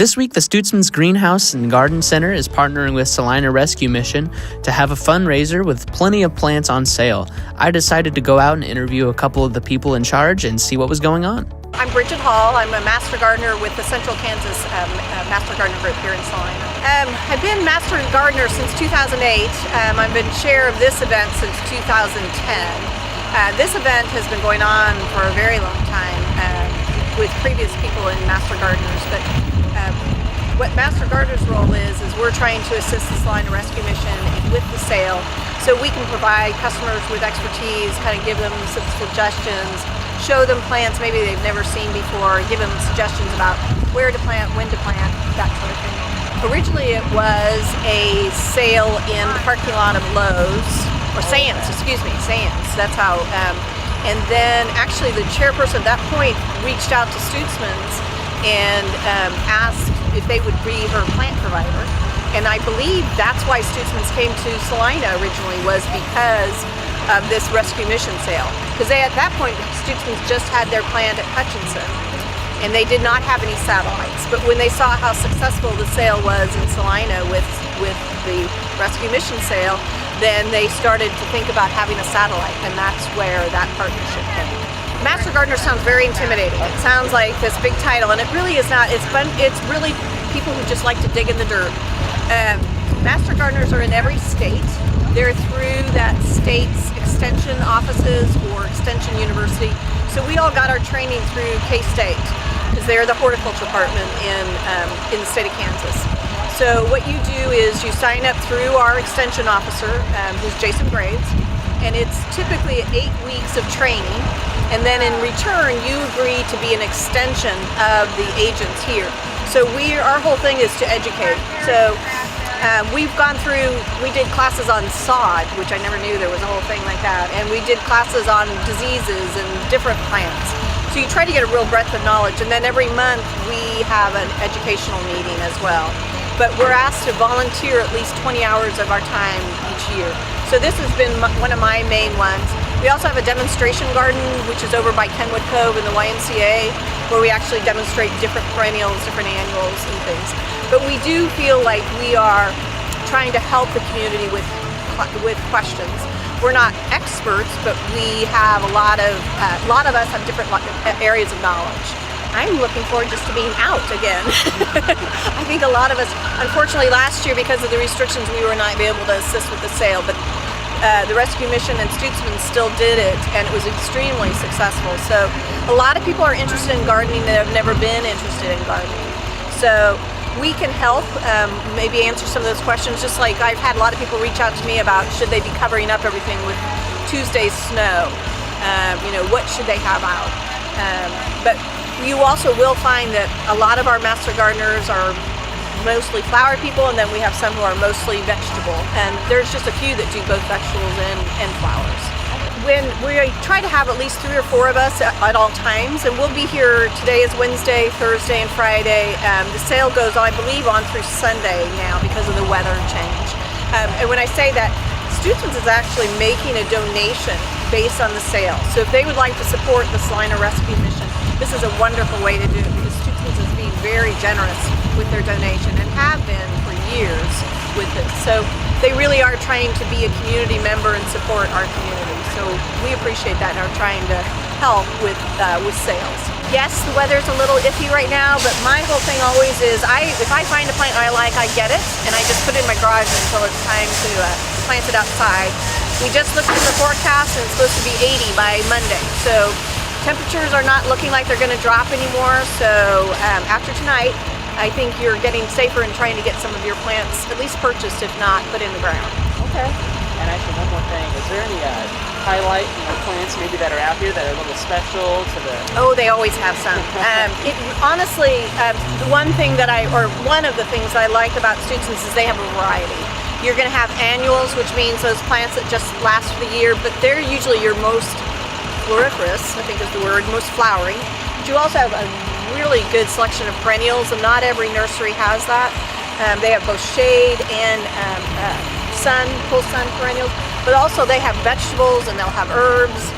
This week, the Stutzmans Greenhouse and Garden Center is partnering with Salina Rescue Mission to have a fundraiser with plenty of plants on sale. I decided to go out and interview a couple of the people in charge and see what was going on. I'm Bridget Hall. I'm a Master Gardener with the Central Kansas Master Gardener Group here in Salina. I've been Master Gardener since 2008. I've been chair of this event since 2010. This event has been going on for a very long time with previous people in Master Gardeners, but what Master Gardener's role is we're trying to assist the Salina Rescue Mission with the sale so we can provide customers with expertise, kind of give them some suggestions, show them plants maybe they've never seen before, give them suggestions about where to plant, when to plant, that sort of thing. Originally it was a sale in the parking lot of Lowe's, or Sam's, that's how, and then actually the chairperson at that point reached out to Stutzmans and asked if they would be her plant provider. And I believe that's why Stutzmans came to Salina originally, was because of this rescue mission sale. Because at that point, Stutzmans just had their plant at Hutchinson, and they did not have any satellites. But when they saw how successful the sale was in Salina with the rescue mission sale, then they started to think about having a satellite, and that's where that partnership came. Master Gardener sounds very intimidating. It sounds like this big title, and it really is not. It's fun. It's really people who just like to dig in the dirt. Master Gardeners are in every state. They're through that state's extension offices or extension university. So we all got our training through K-State because they're the horticulture department in the state of Kansas. So what you do is you sign up through our extension officer, who's Jason Graves, and it's typically 8 weeks of training. And then in return, you agree to be an extension of the agents here. So our whole thing is to educate. So we've gone through, we did classes on sod, which I never knew there was a whole thing like that. And we did classes on diseases and different plants. So you try to get a real breadth of knowledge. And then every month we have an educational meeting as well. But we're asked to volunteer at least 20 hours of our time each year. So this has been one of my main ones. We also have a demonstration garden, which is over by Kenwood Cove in the YMCA, where we actually demonstrate different perennials, different annuals and things. But we do feel like we are trying to help the community with questions. We're not experts, but we have a lot of us have different areas of knowledge. I'm looking forward just to being out again. I think a lot of us, unfortunately last year because of the restrictions, we were not able to assist with the sale, but the Rescue Mission and Stutzmans still did it, and it was extremely successful. So a lot of people are interested in gardening that have never been interested in gardening. So we can help maybe answer some of those questions, just like I've had a lot of people reach out to me about should they be covering up everything with Tuesday's snow, what should they have out. But you also will find that a lot of our Master Gardeners are mostly flower people, and then we have some who are mostly vegetable. And there's just a few that do both vegetables and flowers. When we try to have at least 3 or 4 of us at all times, and we'll be here, today is Wednesday, Thursday, and Friday. The sale goes, I believe, on through Sunday now because of the weather change. And when I say that, Stutzmans is actually making a donation based on the sale. So if they would like to support the Salina Rescue Mission, this is a wonderful way to do it because Stutzmans is being very generous with their donation and have been for years with it. So they really are trying to be a community member and support our community. So we appreciate that and are trying to help with sales. Yes, the weather's a little iffy right now, but my whole thing always is if I find a plant I like, I get it, and I just put it in my garage until it's time to plant it outside. We just looked at the forecast and it's supposed to be 80 by Monday. So temperatures are not looking like they're going to drop anymore. So after tonight, I think you're getting safer and trying to get some of your plants at least purchased, if not put in the ground. Okay. And actually, one more thing: is there any highlight plants maybe that are out here that are a little special to the? Oh, they always have some. Honestly, the one of the things I like about Stutzmans is they have a variety. You're going to have annuals, which means those plants that just last for the year, but they're usually your most floriferous, I think is the word, most flowering. But you also have a really good selection of perennials, and not every nursery has that. They have both shade and full sun perennials, but also they have vegetables and they'll have herbs.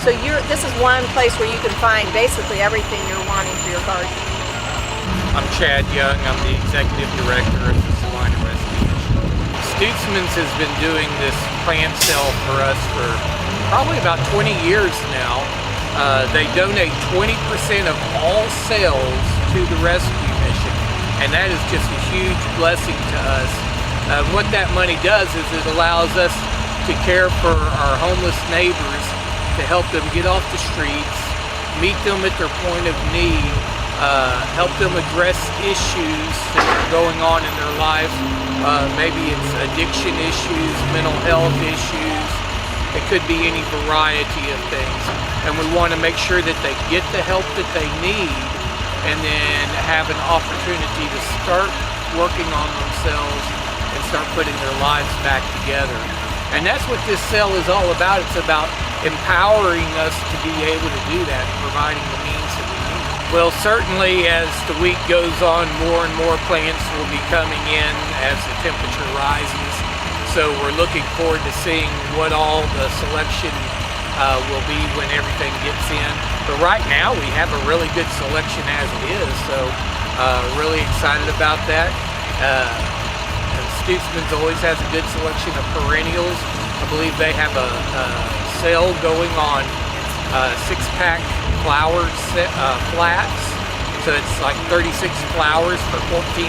So this is one place where you can find basically everything you're wanting for your garden. I'm Chad Young. I'm the Executive Director of the Salina Rescue Mission. Stutzmans has been doing this plant sale for us for probably about 20 years now. They donate 20% of all sales to the rescue mission, and that is just a huge blessing to us. What that money does is it allows us to care for our homeless neighbors, to help them get off the streets, meet them at their point of need, help them address issues that are going on in their lives. Maybe it's addiction issues, mental health issues. It could be any variety of things. And we want to make sure that they get the help that they need and then have an opportunity to start working on themselves and start putting their lives back together. And that's what this sale is all about. It's about empowering us to be able to do that, providing the means that we need. Well, certainly as the week goes on, more and more plants will be coming in as the temperature rises. So we're looking forward to seeing what all the selection will be when everything gets in. But right now we have a really good selection as it is, so really excited about that. Stutzmans always has a good selection of perennials. I believe they have a sale going on 6-pack flower flats. So it's like 36 flowers for $14.99.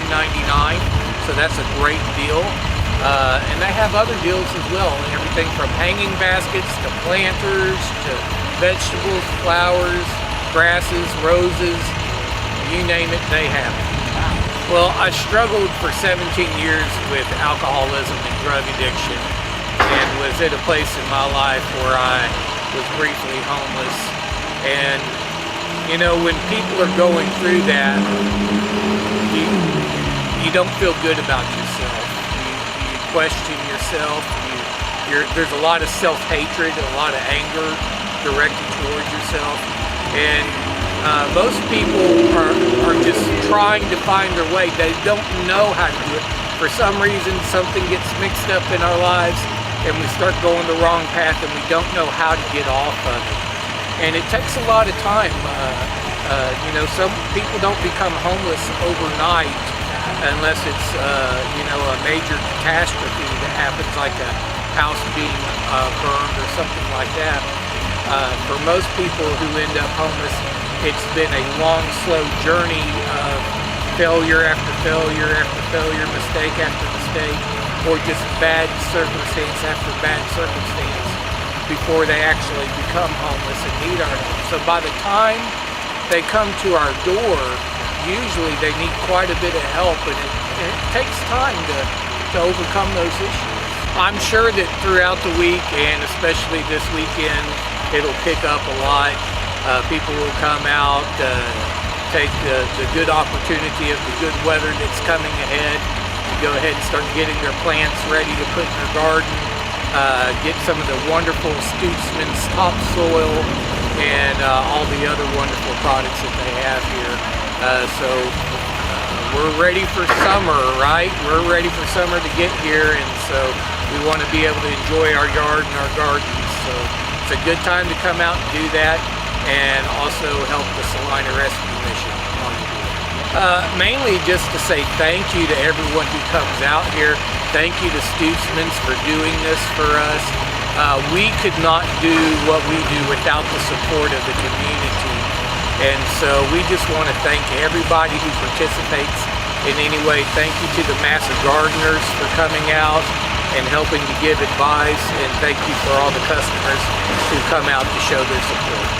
So that's a great deal. And they have other deals as well. Everything from hanging baskets to planters to vegetables, flowers, grasses, roses, you name it, they have it. Well, I struggled for 17 years with alcoholism and drug addiction and was at a place in my life where I was briefly homeless. And, you know, when people are going through that, you don't feel good about yourself. You question yourself. There's a lot of self-hatred, a lot of anger directed towards yourself. And most people are just trying to find their way. They don't know how to do it. For some reason, something gets mixed up in our lives and we start going the wrong path and we don't know how to get off of it. And it takes a lot of time. You know, some people don't become homeless overnight unless it's, you know, a major catastrophe that happens, like a house being burned or something like that. For most people who end up homeless, it's been a long, slow journey of failure after failure after failure, mistake after mistake, or just bad circumstance after bad circumstance before they actually become homeless and need our help. So by the time they come to our door, usually they need quite a bit of help, and it takes time to overcome those issues. I'm sure that throughout the week, and especially this weekend, it'll pick up a lot. People will come out, take the good opportunity of the good weather that's coming ahead to go ahead and start getting their plants ready to put in their garden, get some of the wonderful Stutzmans topsoil and all the other wonderful products that they have here. So we're ready for summer, right? We're ready for summer to get here, and so we want to be able to enjoy our yard and our gardens. So it's a good time to come out and do that, and also help the Salina Rescue Mission on the deal. Mainly just to say thank you to everyone who comes out here. Thank you to Stutzmans for doing this for us. We could not do what we do without the support of the community. And so we just want to thank everybody who participates in any way. Thank you to the Master Gardeners for coming out and helping to give advice. And thank you for all the customers who come out to show their support.